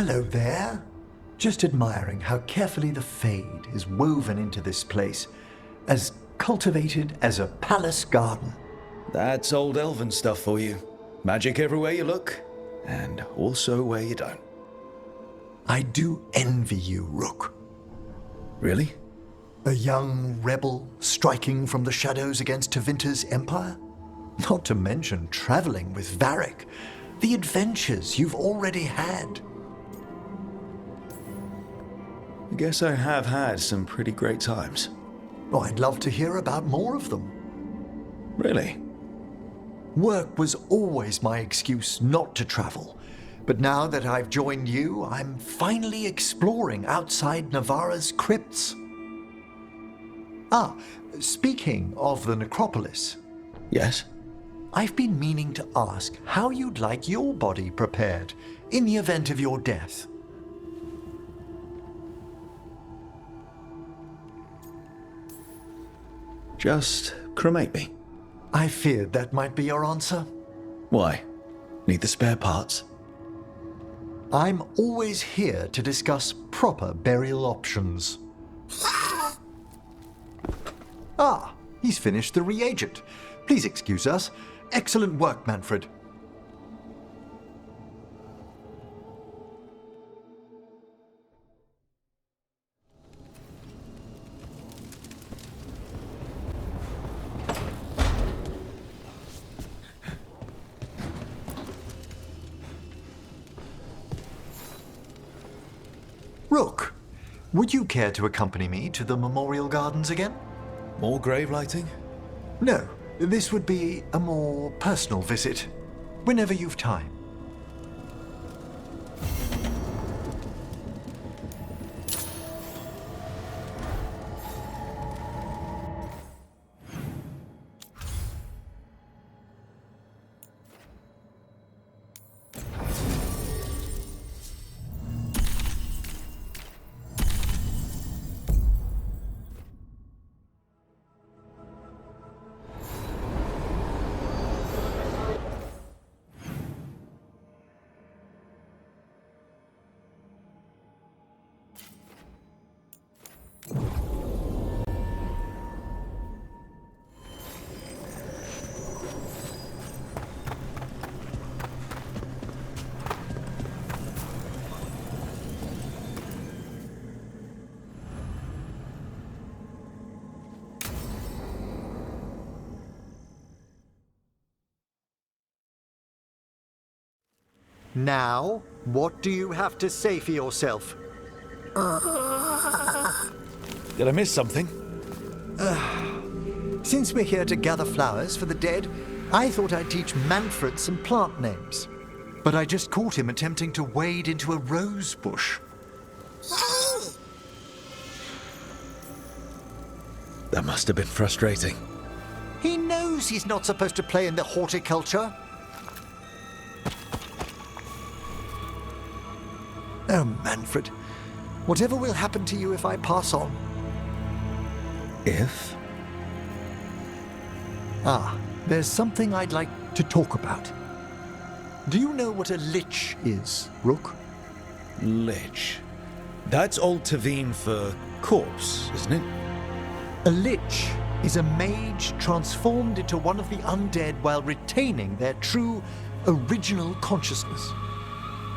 Hello there. Just admiring how carefully the Fade is woven into this place, as cultivated as a palace garden. That's old elven stuff for you. Magic everywhere you look, and also where you don't. I do envy you, Rook. Really? A young rebel striking from the shadows against Tevinter's empire? Not to mention traveling with Varric. The adventures you've already had. I guess I have had some pretty great times. Oh, I'd love to hear about more of them. Really? Work was always my excuse not to travel. But now that I've joined you, I'm finally exploring outside Navarra's crypts. Ah, speaking of the Necropolis. Yes? I've been meaning to ask how you'd like your body prepared in the event of your death. Just cremate me. I feared that might be your answer. Why? Need the spare parts? I'm always here to discuss proper burial options. Ah, he's finished the reagent. Please excuse us. Excellent work, Manfred. Rook, would you care to accompany me to the Memorial Gardens again? More grave lighting? No, this would be a more personal visit, whenever you've time. Now, what do you have to say for yourself? Did I miss something? Since we're here to gather flowers for the dead, I thought I'd teach Manfred some plant names. But I just caught him attempting to wade into a rose bush. That must have been frustrating. He knows he's not supposed to play in the horticulture. Oh, Manfred, whatever will happen to you if I pass on? If? Ah, there's something I'd like to talk about. Do you know what a lich is, Rook? Lich. That's Old Tavine for corpse, isn't it? A lich is a mage transformed into one of the undead while retaining their true, original consciousness.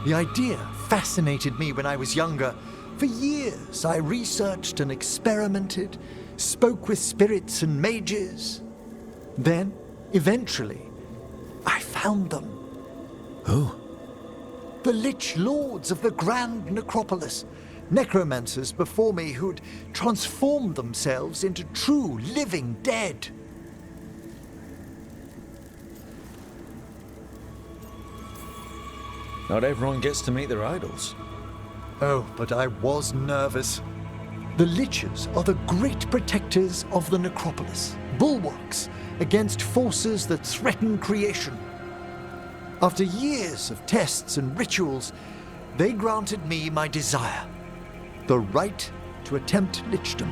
The idea fascinated me when I was younger. For years, I researched and experimented, spoke with spirits and mages. Then, eventually, I found them. Who? The Lich Lords of the Grand Necropolis. Necromancers before me who'd transformed themselves into true living dead. Not everyone gets to meet their idols. Oh, but I was nervous. The Liches are the great protectors of the Necropolis, bulwarks against forces that threaten creation. After years of tests and rituals, they granted me my desire, the right to attempt lichdom.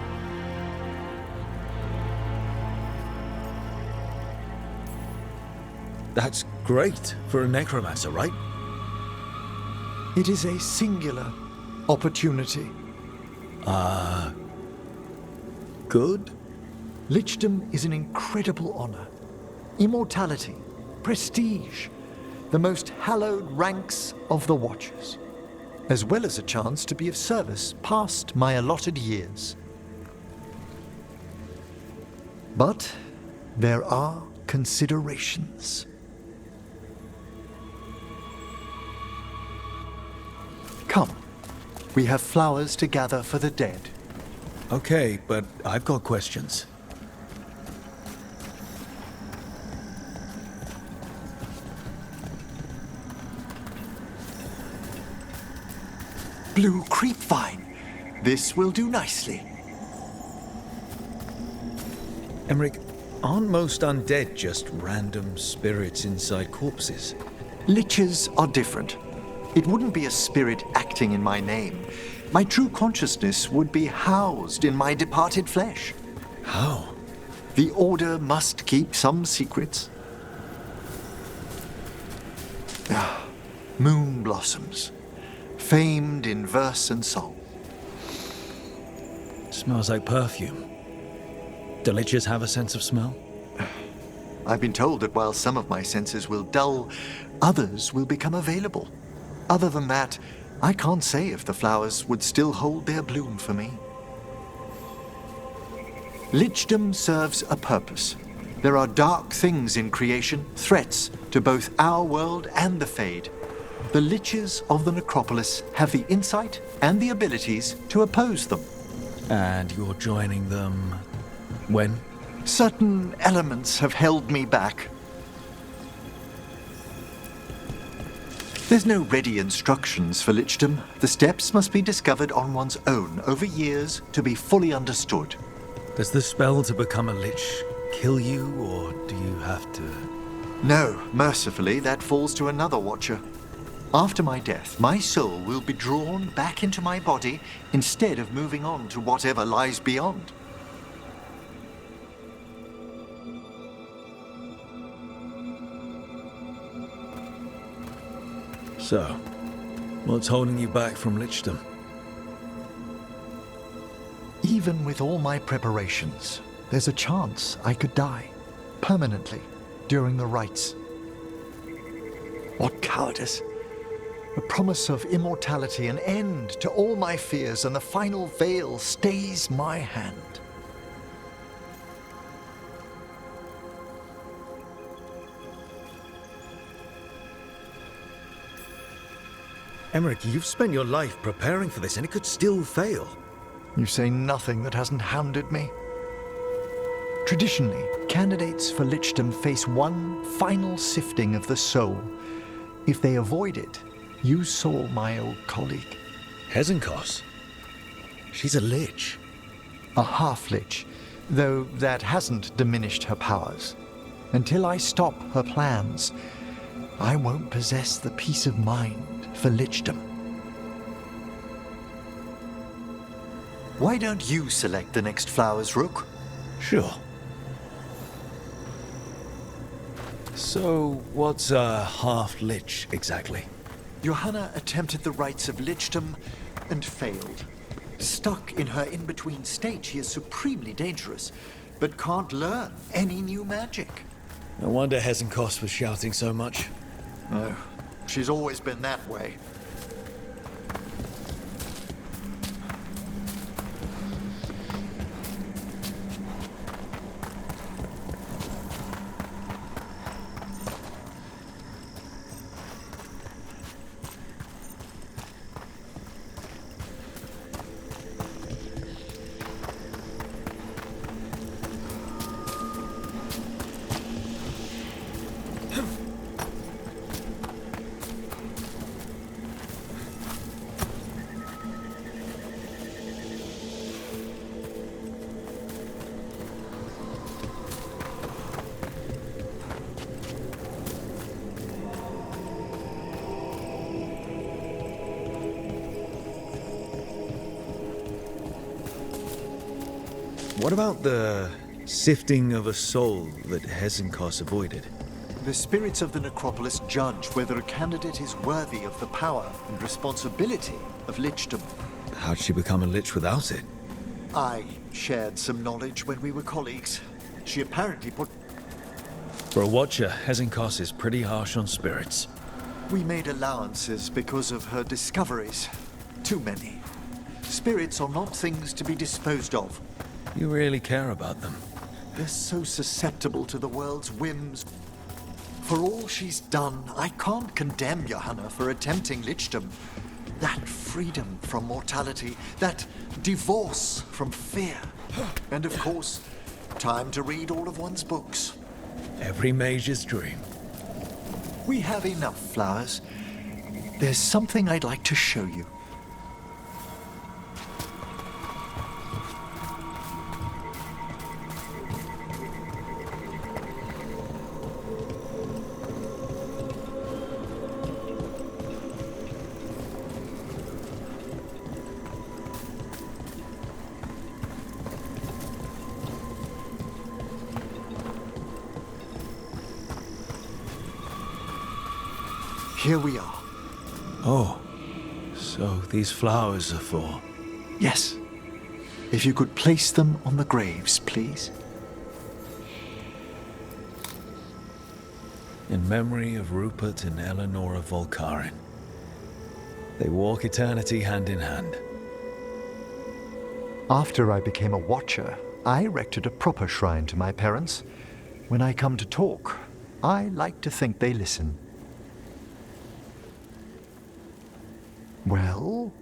That's great for a necromancer, right? It is a singular opportunity. Good? Lichdom is an incredible honor. Immortality, prestige, the most hallowed ranks of the Watchers, as well as a chance to be of service past my allotted years. But there are considerations. Come, we have flowers to gather for the dead. Okay, but I've got questions. Blue creepvine. This will do nicely. Emmrich, aren't most undead just random spirits inside corpses? Liches are different. It wouldn't be a spirit acting in my name. My true consciousness would be housed in my departed flesh. How? The Order must keep some secrets. Moon blossoms, famed in verse and song. Smells like perfume. Do liches have a sense of smell? I've been told that while some of my senses will dull, others will become available. Other than that, I can't say if the flowers would still hold their bloom for me. Lichdom serves a purpose. There are dark things in creation, threats to both our world and the Fade. The Liches of the Necropolis have the insight and the abilities to oppose them. And you're joining them when? Certain elements have held me back. There's no ready instructions for Lichdom. The steps must be discovered on one's own over years to be fully understood. Does the spell to become a lich kill you, or do you have to? No, mercifully, that falls to another Watcher. After my death, my soul will be drawn back into my body instead of moving on to whatever lies beyond. So, what's holding you back from lichdom? Even with all my preparations, there's a chance I could die permanently during the rites. What cowardice! A promise of immortality, an end to all my fears, and the final veil stays my hand. Emmrich, you've spent your life preparing for this, and it could still fail. You say nothing that hasn't hounded me. Traditionally, candidates for lichdom face one final sifting of the soul. If they avoid it, you saw my old colleague. Hezenkos? She's a lich. A half-lich, though that hasn't diminished her powers. Until I stop her plans, I won't possess the peace of mind for lichdom. Why don't you select the next flowers, Rook? Sure. So, what's a half-lich exactly? Johanna attempted the rites of lichdom and failed. Stuck in her in-between state, she is supremely dangerous, but can't learn any new magic. No wonder Hezenkos was shouting so much. No, she's always been that way. What about the sifting of a soul that Hezenkos avoided? The spirits of the Necropolis judge whether a candidate is worthy of the power and responsibility of lichdom. How'd she become a lich without it? I shared some knowledge when we were colleagues. She apparently put... For a watcher, Hezenkos is pretty harsh on spirits. We made allowances because of her discoveries. Too many. Spirits are not things to be disposed of. You really care about them. They're so susceptible to the world's whims. For all she's done, I can't condemn Johanna for attempting lichdom. That freedom from mortality, that divorce from fear. And of course, time to read all of one's books. Every mage's dream. We have enough flowers. There's something I'd like to show you. Here we are. Oh, so these flowers are for... Yes. If you could place them on the graves, please. In memory of Rupert and Eleonora Volkarin. They walk eternity hand in hand. After I became a watcher, I erected a proper shrine to my parents. When I come to talk, I like to think they listen. Well,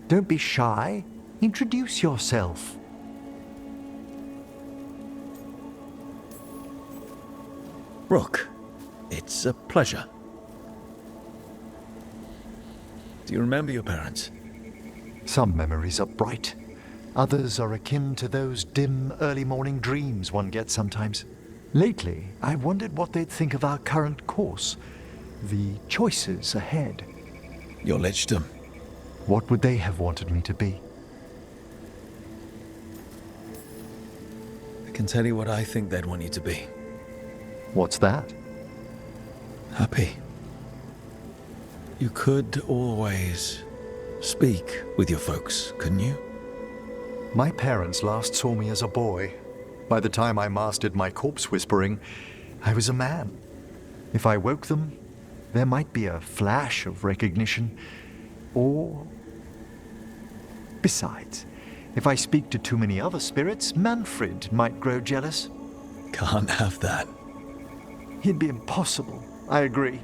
don't be shy. Introduce yourself. Rook, it's a pleasure. Do you remember your parents? Some memories are bright. Others are akin to those dim, early morning dreams one gets sometimes. Lately, I wondered what they'd think of our current course, the choices ahead. Your lichdom. What would they have wanted me to be? I can tell you what I think they'd want you to be. What's that? Happy. You could always speak with your folks, couldn't you? My parents last saw me as a boy. By the time I mastered my corpse whispering, I was a man. If I woke them, there might be a flash of recognition, or... Besides, if I speak to too many other spirits, Manfred might grow jealous. Can't have that. He'd be impossible, I agree.